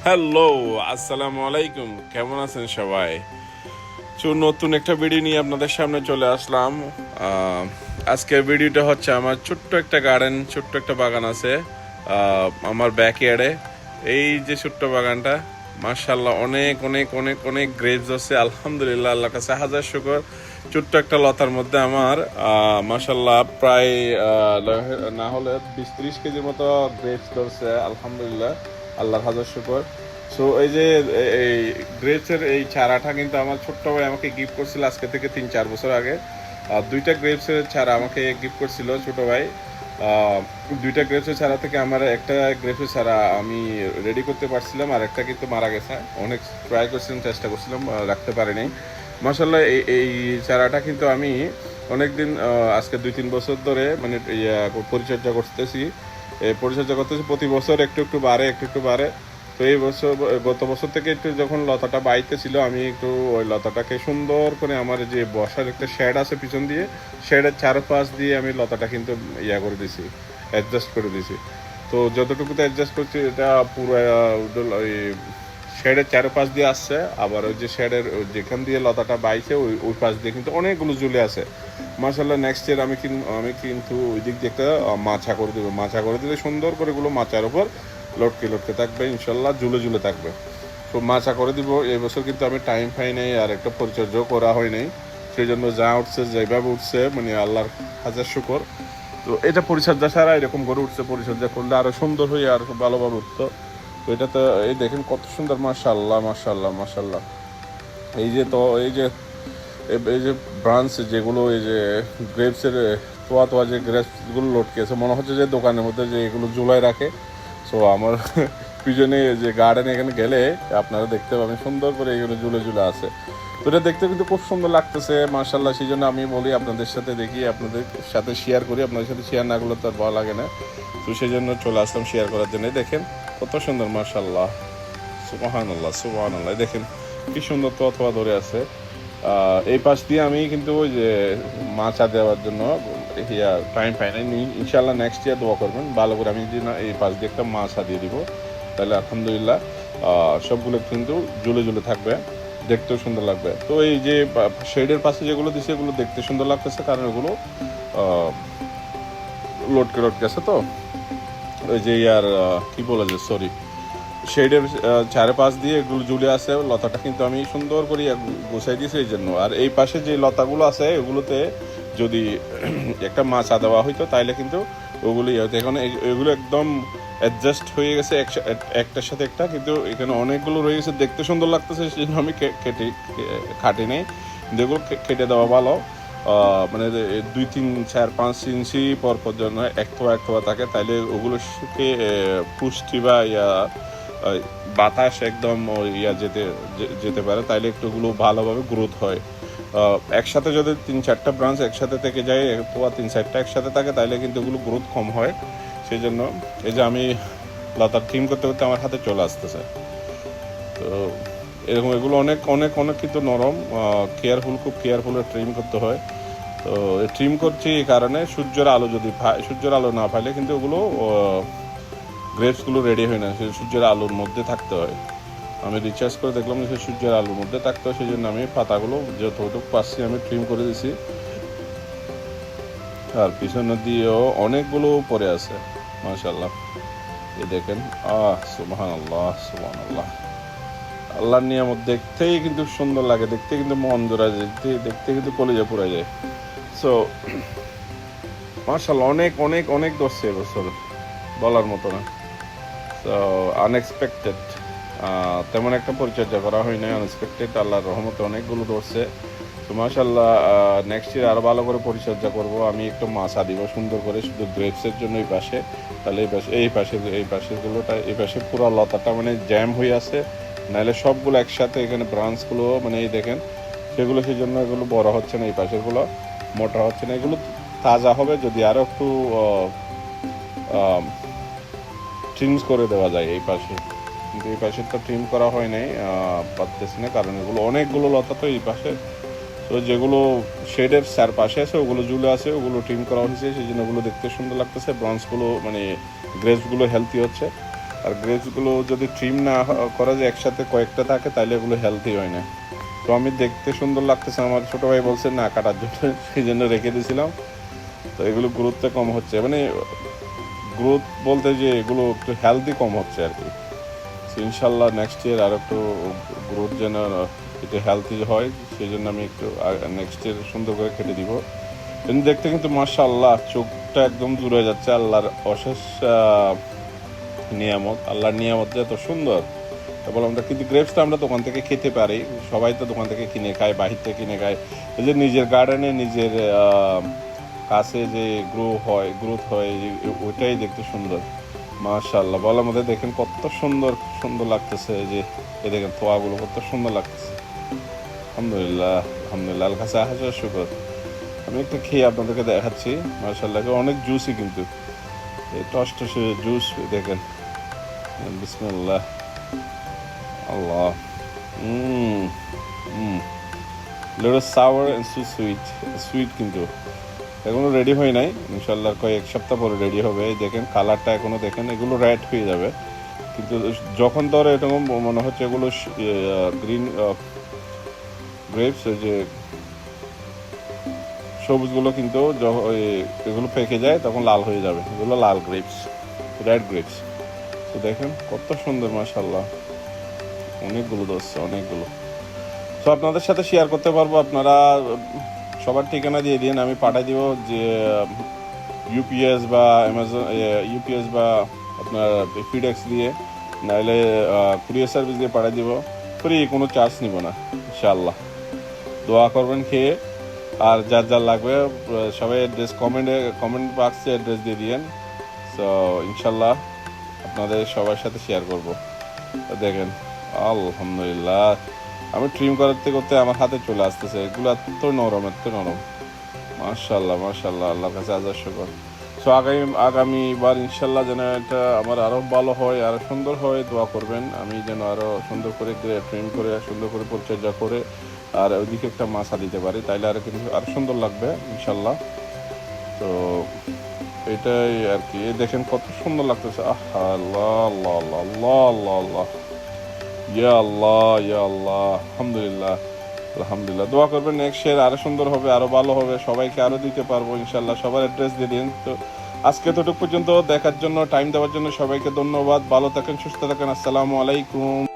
Hello, আসসালামু আলাইকুম। কেমন আছেন সবাই? নতুন একটা ভিডিও নিয়ে আপনাদের সামনে চলে আসলাম। আজকের ভিডিওটা হচ্ছে আমার ছোট্ট একটা গার্ডেন, ছোট্ট একটা বাগান আছে আমার ব্যাকইয়ার্ডে। এই যে ছোট্ট বাগানটা, মাশাআল্লাহ অনেক অনেক অনেক অনেক গ্রেপস আছে। আলহামদুলিল্লাহ, আল্লাহর কাছে হাজার শুকর। ছোট্ট একটা লতার মধ্যে আমার মাশাআল্লাহ প্রায় না হলে 20-30 কেজির মতো গ্রেপস ধরছে। আলহামদুলিল্লাহ, আল্লাহর হাজার শুকর। সো এই যে এই গ্রেপসের এই চারাটা কিন্তু আমার ছোট্ট ভাই আমাকে গিফট করছিল আজকে থেকে 3-4 বছর আগে। দুইটা গ্রেপসের চারা আমাকে গিফট করছিল ছোট ভাই। দুইটা গ্রেপসের চারা থেকে আমার একটা গ্রেপসের চারা আমি রেডি করতে পারছিলাম, আর একটা কিন্তু মারা গেছে। অনেক ট্রাই করছিলাম, চেষ্টা করছিলাম, রাখতে পারিনি। মাশাআল্লাহ এই চারাটা কিন্তু আমি অনেকদিন আজকে 2-3 বছর ধরে মানে পরিচর্যা করতেছি। প্রতি বছর একটু একটু বাড়ে, একটু একটু বাড়ে। তো এই বছর, গত বছর থেকে একটু যখন লতাটা বাইতেছিল, আমি একটু ওই লতাটাকে সুন্দর করে আমার যে বসার একটা শেড আছে পিছন দিয়ে, শেডের চারপাশ দিয়ে আমি লতাটা কিন্তু করে দিছি, অ্যাডজাস্ট করে দিছি। তো যতটুকুতে অ্যাডজাস্ট করছি এটা পুরো ওই শেডের চারপাশ দিয়ে আসছে। আবার ওই যে শেডের যেখান দিয়ে লতাটা বাইছে ওই পাশ দিয়ে কিন্তু অনেকগুলো ঝুলে আছে। মাশাআল্লাহ, নেক্সট ইয়ার আমি কিন্তু ওই দিক দিয়ে একটা মাচা করে দেবো। মাচা করে দিলে সুন্দর করে এগুলো মাচার উপর লটকে লটকে থাকবে, ইনশাল্লাহ ঝুলে ঝুলে থাকবে। তো মাচা করে দিব। এই বছর কিন্তু আমি টাইম পাই নাই, আর একটা পরিচর্যাও করা হয় নাই। সেই জন্য যা উঠছে যেভাবে উঠছে, মানে আল্লাহর হাজার শুকর। তো এটা পরিচর্যা ছাড়া এরকম করে উঠছে, পরিচর্যা করলে আরো সুন্দর হয়ে আর ভালোভাবে উঠতো। তো এটা তো এই দেখেন কত সুন্দর, মাশাআল্লাহ মাশাআল্লাহ মাশাআল্লাহ। এই যে ব্রাঞ্চ যেগুলো, এই যে গ্রেপসের তোয়া তোয়া যে গ্রেপসগুলো লটকে আছে, মনে হচ্ছে যে দোকানের মধ্যে যে এগুলো ঝুলাই রাখে। সো আমার পিছনে যে গার্ডেন, এখানে গেলে আপনারা দেখতে পাবেন সুন্দর করে এগুলো ঝুলে ঝুলে আছে। তো এটা দেখতে কিন্তু খুব সুন্দর লাগতেছে, মাশাআল্লাহ। সেই জন্য আমি বলি আপনাদের সাথে, দেখি আপনাদের সাথে শেয়ার করি। আপনাদের সাথে শেয়ার না করলে তো আর ভালো লাগে না। তো সেই জন্য চলে আসলাম শেয়ার করার জন্য। দেখেন কত সুন্দর, মাশাআল্লাহ, সুবহানাল্লাহ সুবহানাল্লাহ। দেখেন কি সুন্দর তো অথবা ধরে আছে। এই পাশ দিয়ে আমি কিন্তু ওই যে মাচা দেওয়ার জন্য টাইম পাই নাই। ইনশাল্লাহ নেক্সট ইয়ার দোয়া করবেন ভালো করে। আমি যদি না এই পাশ দিয়ে একটা মাচা দিয়ে দিব, তাহলে আলহামদুলিল্লাহ সবগুলো কিন্তু ঝুলে ঝুলে থাকবে, দেখতেও সুন্দর লাগবে। তো এই যে শেডের পাশে যেগুলো দিচ্ছে, এগুলো দেখতে সুন্দর লাগতেছে, কারণ এগুলো লটকে লটকে আছে। তো ওই যে কি বলা যায়, সরি, শেডের চারপাশ দিয়ে এগুলো ঝুলে আছে। লতাটা কিন্তু আমি সুন্দর করে গুছাই দিয়েছি এই জন্য। আর এই পাশে যে লতাগুলো আছে, এগুলোতে যদি একটা মাচা দেওয়া হইতো, তাইলে কিন্তু ওগুলো হতো। এখন এগুলো একদম অ্যাডজাস্ট হয়ে গেছে একটার সাথে একটা, কিন্তু এখানে অনেকগুলো রয়ে গেছে, দেখতে সুন্দর লাগতেছে। সেই জন্য আমি খাটি নেই, কিন্তু এগুলো কেটে দেওয়া ভালো। মানে 2-3-4-5 ইঞ্চি পর জন্য একথোয়া থাকে, তাইলে ওগুলো শুকে পুষ্টি বা বাতাস একদম যেতে যেতে পারে, তাইলে একটু ওগুলো ভালোভাবে গ্রোথ হয়। একসাথে যদি 3-4টা ব্রাঞ্চ একসাথে থেকে যায়, অথবা 3-4টা একসাথে থাকে, তাইলে কিন্তু ওগুলো গ্রোথ কম হয়। সেই জন্য এই যে আমি লতার ট্রিম করতে করতে আমার হাতে চলে আসতেছে। তো এরকম এগুলো অনেক অনেক অনেক কিন্তু নরম, খুব কেয়ারফুল ট্রিম করতে হয়। তো ট্রিম করছি এই কারণে, সূর্যের আলো না পাইলে কিন্তু ওগুলো গ্রেপসগুলো রেডি হয় না। সূর্যের আলোর মধ্যে থাকতে হয়। আমি রিচার্জ করে দেখলাম যে সূর্যের আলোর মধ্যে থাকতে হয়। সেই জন্য আমি পাতাগুলো যতটুকু পাচ্ছি আমি ট্রিম করে দিছি। আর পিছনে দিয়েও অনেকগুলো পরে আছে, মাশাআল্লাহ। এই দেখেন, সুবহানাল্লাহ সুবহানাল্লাহ। আল্লাহর নিয়ামত দেখতেই কিন্তু সুন্দর লাগে, দেখতে কিন্তু মন জোড়া যায়, দেখতে কিন্তু কলিজা পুড়ে যায়। সো মাশাআল্লাহ, অনেক অনেক অনেক ধরছে এবছর, বলার মতো না। তো আনএক্সপেক্টেড, তেমন একটা পরিচর্যা করা হয় নাই, আনএক্সপেক্টেড আল্লাহর রহমতে অনেকগুলো ধরছে। তো মাশাআল্লাহ, নেক্সট ইয়ার আরও ভালো করে পরিচর্যা করব। আমি একটু মাছা দিব সুন্দর করে, শুধু গ্রেপসের জন্য এই পাশে। তাহলে এই পাশে পুরো লতাটা মানে জ্যাম হয়ে আছে, নাহলে সবগুলো একসাথে এখানে ব্রাঞ্চগুলো মানে এই দেখেন সেগুলো, সেই জন্য এগুলো বড় হচ্ছে না, এই পাশেরগুলো মোটা হচ্ছে না। এগুলো তাজা হবে যদি আরও একটু ট্রিমস করে দেওয়া যায় এই পাশে, কিন্তু এই পাশে তো ট্রিম করা হয় নাই, পারতেছি না, কারণ এগুলো অনেকগুলো লতা তো এই পাশে। তো যেগুলো শেডের চারপাশে আছে ওগুলো ঝুলে আছে, ওগুলো ট্রিম করা হয়েছে, সেই জন্য ওগুলো দেখতে সুন্দর লাগতেছে। ব্রাঞ্চগুলো মানে গ্রেপসগুলো হেলদি হচ্ছে। আর গ্রেপসগুলো যদি ট্রিম না করা যায়, একসাথে কয়েকটা থাকে, তাহলে এগুলো হেলদি হয় না। তো আমি দেখতে সুন্দর লাগতেছে, আমার ছোটো ভাই বলছে না কাটার জন্য, সেই জন্য রেখে দিয়েছিলাম। তো এগুলো গ্রোথটা কম হচ্ছে, মানে গ্রোথ বলতে যে এগুলো একটু হেলদি কম হচ্ছে আর কি। তো ইনশাল্লাহ নেক্সট ইয়ার আর একটু গ্রোথ যেন একটু হেলদি হয়, সেই জন্য আমি একটু নেক্সট ইয়ার সুন্দর করে কেটে দিব। কিন্তু দেখতে কিন্তু মাশাআল্লাহ চোখটা একদম জুড়ে যাচ্ছে। আল্লাহর অশেষ নিয়ামত, আল্লাহর নিয়ামত যে এত সুন্দর তা বললাম। কিন্তু গ্রেপসটা আমরা দোকান থেকে খেতে পারি, সবাই তো দোকান থেকে কিনে খায়, বাহির থেকে কিনে খায়। এই যে নিজের গার্ডেনে নিজের কাছে যে গ্রোথ হয়, ওইটাই দেখতে সুন্দর মাশাআল্লাহ। বলার মধ্যে দেখেন কত সুন্দর সুন্দর লাগতেছে। এই দেখেন তোয়াগুলো কত সুন্দর লাগতেছে। আলহামদুলিল্লাহ, আলহামদুলিল্লাহ, আল্লাহর কাছে হাজার শুকর। আমি একটু খেয়ে আপনাদেরকে দেখাচ্ছি। মাশাআল্লাহ অনেক জুসি, কিন্তু এই টসটসে জুস দেখেন। বিসমিল্লাহ, আল্লাহ। Little sour and so sweet, কিন্তু এখনো রেডি হয় নাই। ইনশাল্লাহ কয়েক সপ্তাহ পরে রেডি হবে। দেখেন কালারটা এখনো দেখেন, এগুলো রেড হয়ে যাবে, কিন্তু যখন ধরে এরকম মনে হচ্ছে এগুলো গ্রিন গ্রেপস, যে সবুজগুলো, কিন্তু এগুলো পেকে যায় তখন লাল হয়ে যাবে, এগুলো লাল গ্রেপস, রেড গ্রেপস। তো দেখেন কত সুন্দর মাশাআল্লাহ, অনেকগুলো ধরছে, অনেকগুলো। তো আপনাদের সাথে শেয়ার করতে পারবো, আপনারা সবার ঠিকানা দিয়ে দিন, আমি পাঠাই দিব। যে ইউপিএস বা অ্যামাজন, ইউপিএস বা আপনার ফিডেক্স দিয়ে, নাহলে কুরিয়ার সার্ভিস দিয়ে পাঠিয়ে দিব, ফ্রি, কোনো চার্জ নিব না ইনশাআল্লাহ। দোয়া করবেন খেয়ে। আর যার যার লাগবে সবাই অ্যাড্রেস কমেন্ট বক্সে অ্যাড্রেস দিয়ে দিয়েন। সো ইনশাল্লাহ আপনাদের সবার সাথে শেয়ার করব। দেখেন আলহামদুলিল্লাহ, আমি ট্রিম করতে করতে আমার হাতে চলে আসতেছে, এগুলো এত নরম, এত নরম, মাশাআল্লাহ মাশাআল্লাহ, আল্লাহর কাছে হাজার শুকর। সো আগামীবার ইনশাল্লাহ যেন এটা আমার আরও ভালো হয়, আরও সুন্দর হয়, দোয়া করবেন। আমি যেন আরও সুন্দর করে ট্রিম করে, সুন্দর করে পরিচর্যা করে, আর ওইদিকে একটা মাছা দিতে পারি, তাইলে আর কিন্তু আরও সুন্দর লাগবে ইনশাল্লাহ। তো এটাই আর কি। দেখেন কত সুন্দর লাগতেছে। আল্লাহ আল্লাহ আল্লাহ আল্লাহ আল্লাহ আল্লাহ, ইয়া আল্লাহ ইয়া আল্লাহ, আলহামদুলিল্লাহ আলহামদুলিল্লাহ। দোয়া করবেন নেক্সট ইয়ার আরো সুন্দর হবে, আরো ভালো হবে, সবাইকে আরো দিতে পারবো ইনশাল্লাহ। সবার অ্যাড্রেস দিয়ে দিন। তো আজকে এতটুকু পর্যন্ত দেখার জন্য, টাইম দেওয়ার জন্য সবাইকে ধন্যবাদ। ভালো থাকেন, সুস্থ থাকেন। আসসালামু আলাইকুম।